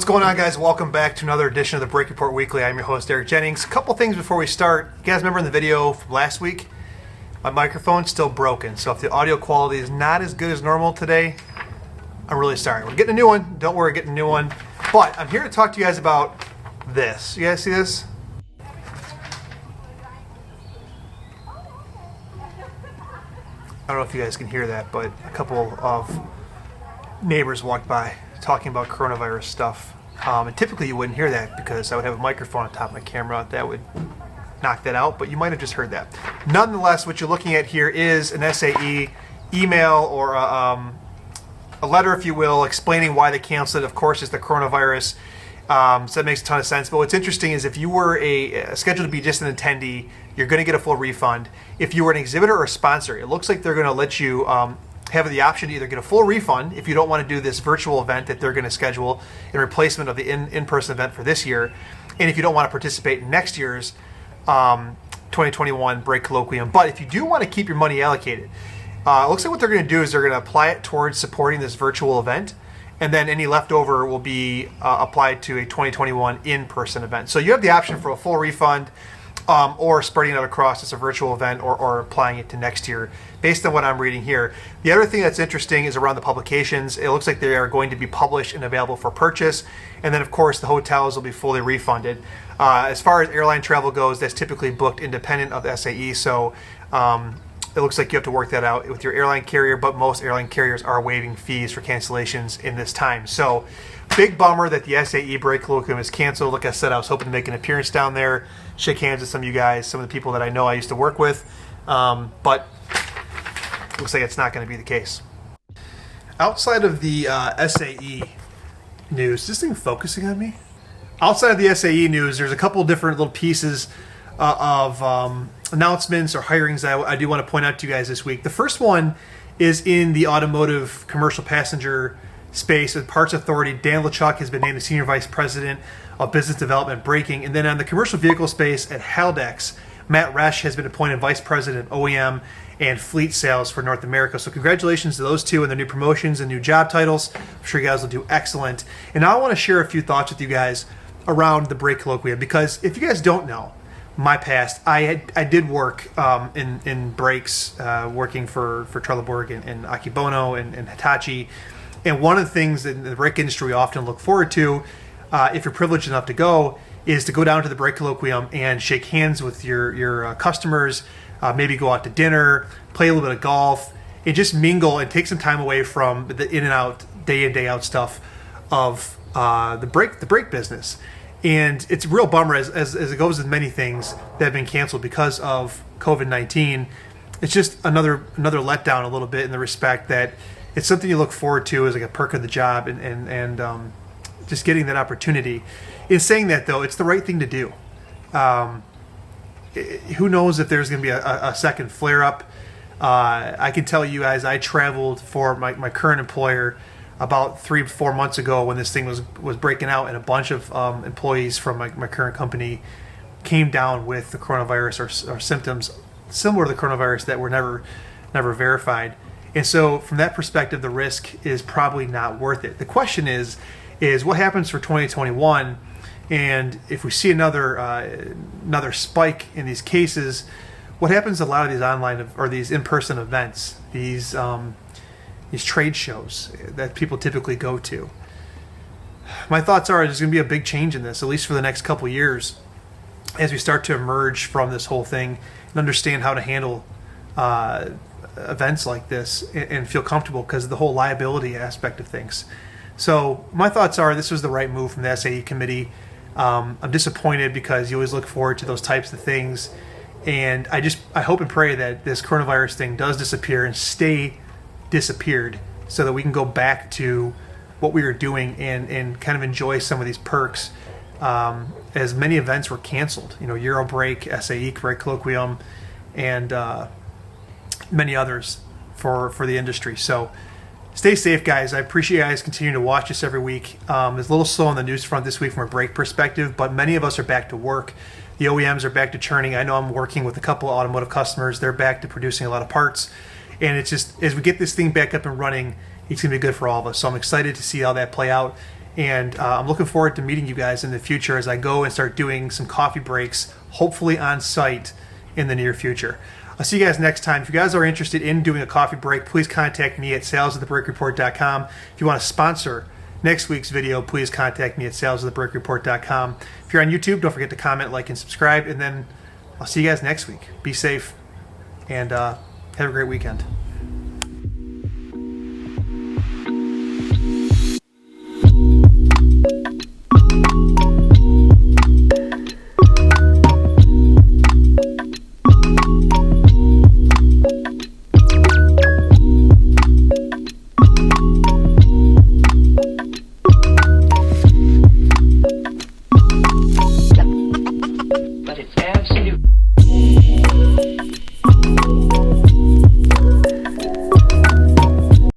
going on, guys? Welcome back to another edition of the Brake Report Weekly. I'm your host, Eric Jennings. A couple things before we start. You guys remember in the video from last week, my microphone's still broken. So if the audio quality is not as good as normal today, I'm really sorry. We're getting a new one. Don't worry, getting a new one. But I'm here to talk to you guys about this. You guys see this? I don't know if you guys can hear that, but a couple of neighbors walked by talking about coronavirus stuff. And typically you wouldn't hear that because I would have a microphone on top of my camera that would knock that out, but you might have just heard that. Nonetheless, what you're looking at here is an SAE email or a letter, if you will, explaining why they canceled it. Of course, it's the coronavirus, so that makes a ton of sense. But what's interesting is if you were scheduled to be just an attendee, you're going to get a full refund. If you were an exhibitor or a sponsor, it looks like they're going to let you have the option to either get a full refund if you don't want to do this virtual event that they're going to schedule in replacement of the in-person event for this year, and if you don't want to participate in next year's 2021 Brake Colloquium. But if you do want to keep your money allocated, it looks like what they're going to do is they're going to apply it towards supporting this virtual event, and then any leftover will be applied to a 2021 in-person event. So you have the option for a full refund, or spreading it across as a virtual event, or applying it to next year, based on what I'm reading here. The other thing that's interesting is around the publications. It looks like they are going to be published and available for purchase, and then of course the hotels will be fully refunded. As far as airline travel goes, that's typically booked independent of the SAE, so it looks like you have to work that out with your airline carrier, but most airline carriers are waiving fees for cancellations in this time. So big bummer that the SAE Brake Colloquium is canceled. Like I said, I was hoping to make an appearance down there, shake hands with some of you guys, some of the people that I know I used to work with, but it looks like it's not going to be the case. Outside of the SAE news, is this thing focusing on me? Outside of the SAE news, there's a couple different little pieces of announcements or hirings that I do want to point out to you guys this week. The first one is in the automotive commercial passenger space with Parts Authority. Dan LeChuck has been named the Senior Vice President of Business Development Braking. And then on the commercial vehicle space at Haldex, Matt Resch has been appointed Vice President of OEM and Fleet Sales for North America. So congratulations to those two and their new promotions and new job titles. I'm sure you guys will do excellent. And now I want to share a few thoughts with you guys around the Brake Colloquium, because if you guys don't know my past, I did work in brakes, working for Trelleborg and Akebono and Hitachi. And one of the things in the brake industry we often look forward to, if you're privileged enough to go, is to go down to the Brake Colloquium and shake hands with your customers, maybe go out to dinner, play a little bit of golf, and just mingle and take some time away from the in and out, day in, day out stuff of the brake business. And it's a real bummer, as it goes with many things that have been canceled because of COVID-19. It's just another letdown a little bit, in the respect that it's something you look forward to as like a perk of the job, and just getting that opportunity. In saying that, though, it's the right thing to do. Who knows if there's going to be a second flare-up. I can tell you guys, I traveled for my current employer about 3-4 months ago when this thing was breaking out, and a bunch of employees from my current company came down with the coronavirus or symptoms similar to the coronavirus that were never verified. And so from that perspective, the risk is probably not worth it. The question is what happens for 2021, and if we see another spike in these cases, what happens to a lot of these online or these in-person events, these trade shows that people typically go to? My thoughts are there's going to be a big change in this, at least for the next couple years, as we start to emerge from this whole thing and understand how to handle events like this and feel comfortable because of the whole liability aspect of things. So my thoughts are this was the right move from the SAE committee. I'm disappointed because you always look forward to those types of things, and I hope and pray that this coronavirus thing does disappear and stay disappeared, so that we can go back to what we were doing and kind of enjoy some of these perks, as many events were canceled. Euro Brake, SAE Brake Colloquium, and many others for the industry. So stay safe, guys. I appreciate you guys continuing to watch us every week. It's a little slow on the news front this week from a brake perspective, but many of us are back to work. The OEMs are back to churning. I know I'm working with a couple of automotive customers. They're back to producing a lot of parts. And it's just, as we get this thing back up and running, it's going to be good for all of us. So I'm excited to see how that play out. And I'm looking forward to meeting you guys in the future as I go and start doing some coffee breaks, hopefully on site in the near future. I'll see you guys next time. If you guys are interested in doing a coffee break, please contact me at sales@thebrakereport.com. If you want to sponsor next week's video, please contact me at sales@thebrakereport.com. If you're on YouTube, don't forget to comment, like, and subscribe. And then I'll see you guys next week. Be safe and have a great weekend.